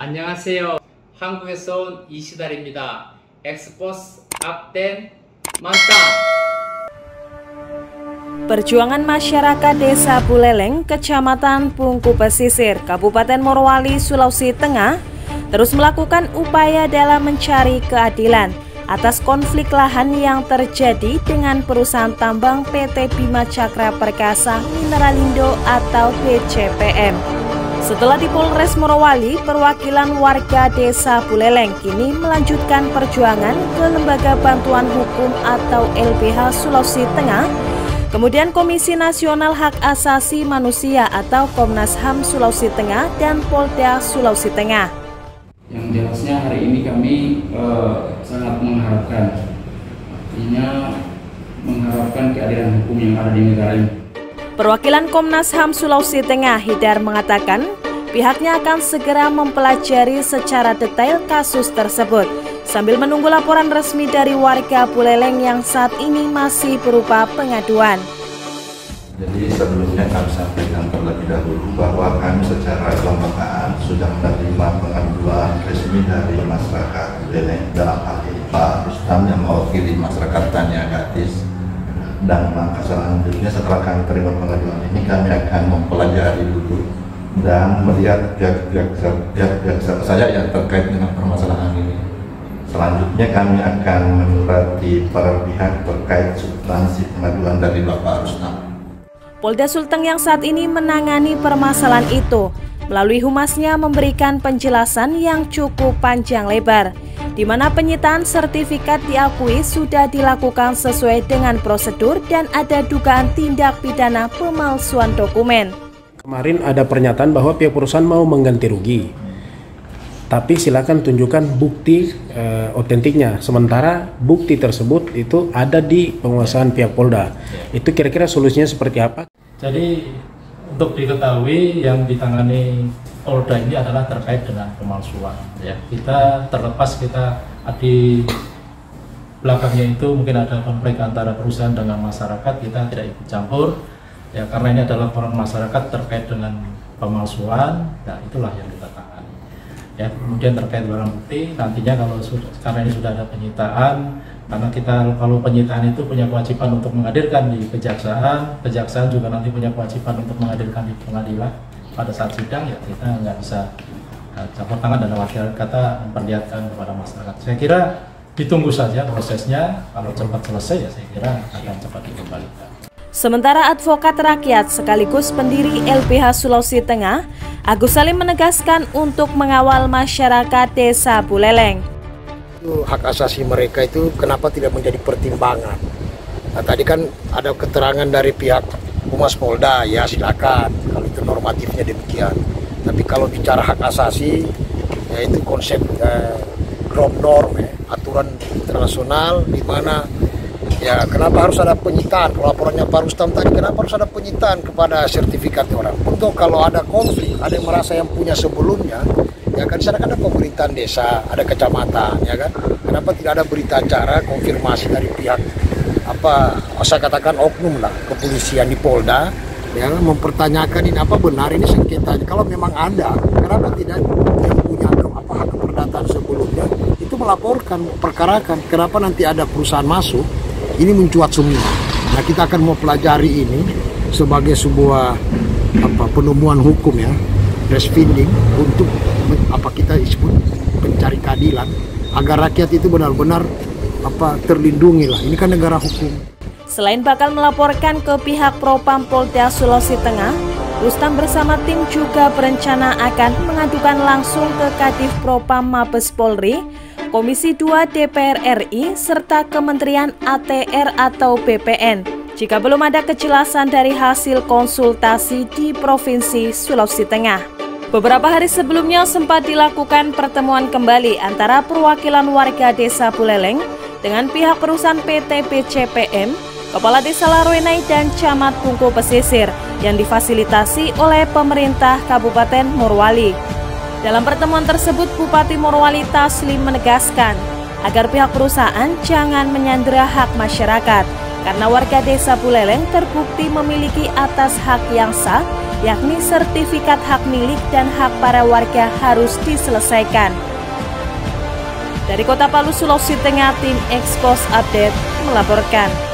안녕하세요. 한국에서 온 이시달입니다. 엑스포스 앞된 mantap. Perjuangan masyarakat Desa Buleleng, Kecamatan Pungku Pesisir, Kabupaten Morowali, Sulawesi Tengah terus melakukan upaya dalam mencari keadilan atas konflik lahan yang terjadi dengan perusahaan tambang PT Bima Cakra Perkasa Mineralindo atau BCPM. Setelah di Polres Morowali, perwakilan warga Desa Buleleng kini melanjutkan perjuangan ke Lembaga Bantuan Hukum atau LBH Sulawesi Tengah, kemudian Komisi Nasional Hak Asasi Manusia atau Komnas HAM Sulawesi Tengah dan Polda Sulawesi Tengah. Yang jelasnya hari ini kami sangat mengharapkan, artinya mengharapkan keadilan hukum yang ada di negara ini. Perwakilan Komnas HAM Sulawesi Tengah, Hidar, mengatakan pihaknya akan segera mempelajari secara detail kasus tersebut sambil menunggu laporan resmi dari warga Buleleng yang saat ini masih berupa pengaduan. Jadi sebelumnya kami sampaikan terlebih dahulu bahwa kami secara kelembagaan sudah menerima pengaduan resmi dari masyarakat Buleleng, dalam hal ini Pak Rustam yang mewakili masyarakat Tania Gadis. Dan langkah selanjutnya setelah kami terima pengaduan ini, kami akan mempelajari dulu dan melihat pihak-pihak saja yang terkait dengan permasalahan ini. Selanjutnya kami akan menurati para pihak terkait substansi pengaduan dari Bapak Rustam. Polda Sulteng yang saat ini menangani permasalahan itu melalui humasnya memberikan penjelasan yang cukup panjang lebar, di mana penyitaan sertifikat diakui sudah dilakukan sesuai dengan prosedur dan ada dugaan tindak pidana pemalsuan dokumen. Kemarin ada pernyataan bahwa pihak perusahaan mau mengganti rugi, tapi silakan tunjukkan bukti otentiknya. Sementara bukti tersebut itu ada di penguasaan pihak Polda. Itu kira-kira solusinya seperti apa? Jadi untuk diketahui yang ditangani Polda ini adalah terkait dengan pemalsuan. Ya, kita terlepas kita di belakangnya itu mungkin ada konflik antara perusahaan dengan masyarakat, kita tidak ikut campur. Ya, karena ini adalah laporan masyarakat terkait dengan pemalsuan, nah itulah yang kita tangani. Ya, kemudian terkait barang bukti, nantinya karena ini sudah ada penyitaan, karena kita kalau penyitaan itu punya kewajiban untuk menghadirkan di kejaksaan juga nanti punya kewajiban untuk menghadirkan di pengadilan pada saat sidang, ya kita nggak bisa campur tangan dalam arti kata memperlihatkan kepada masyarakat. Saya kira ditunggu saja prosesnya, kalau cepat selesai ya saya kira akan cepat dikembalikan. Sementara advokat rakyat sekaligus pendiri LBH Sulawesi Tengah, Agus Salim menegaskan untuk mengawal masyarakat Desa Buleleng. Hak asasi mereka itu kenapa tidak menjadi pertimbangan? Nah, tadi kan ada keterangan dari pihak Humas Polda, ya silakan kalau itu normatifnya demikian. Tapi kalau bicara hak asasi, ya itu konsep norm, aturan internasional di mana ya kenapa harus ada penyitaan? Kalau laporannya Pak Rustam tadi, kenapa harus ada penyitaan kepada sertifikat orang? Untuk kalau ada konflik, ada yang merasa yang punya sebelumnya, ya kan di sana kan ada pemerintahan desa, ada kecamatan, ya kan? Kenapa tidak ada berita acara konfirmasi dari pihak saya katakan oknum lah, kepolisian di Polda, ya mempertanyakan ini apa benar ini sengketa. Kalau memang ada, kenapa tidak yang punya hak keperdataan sebelumnya itu melaporkan, perkarakan? Kenapa nanti ada perusahaan masuk? Ini mencuat semua. Nah, kita akan mau pelajari ini sebagai sebuah penemuan hukum, ya, breastfeeding untuk kita sebut pencari keadilan agar rakyat itu benar-benar terlindungi lah. Ini kan negara hukum. Selain bakal melaporkan ke pihak Propam Polda Sulawesi Tengah, Rustam bersama tim juga berencana akan mengadukan langsung ke Kadif Propam Mabes Polri, Komisi 2 DPR RI, serta Kementerian ATR atau BPN jika belum ada kejelasan dari hasil konsultasi di Provinsi Sulawesi Tengah. Beberapa hari sebelumnya sempat dilakukan pertemuan kembali antara perwakilan warga Desa Buleleng dengan pihak perusahaan PT BCPM, Kepala Desa Laroenai dan Camat Pungku Pesisir yang difasilitasi oleh pemerintah Kabupaten Morowali. Dalam pertemuan tersebut, Bupati Morowali Taslim menegaskan agar pihak perusahaan jangan menyandera hak masyarakat karena warga Desa Buleleng terbukti memiliki atas hak yang sah yakni sertifikat hak milik dan hak para warga harus diselesaikan. Dari Kota Palu, Sulawesi Tengah, tim Expos Update melaporkan.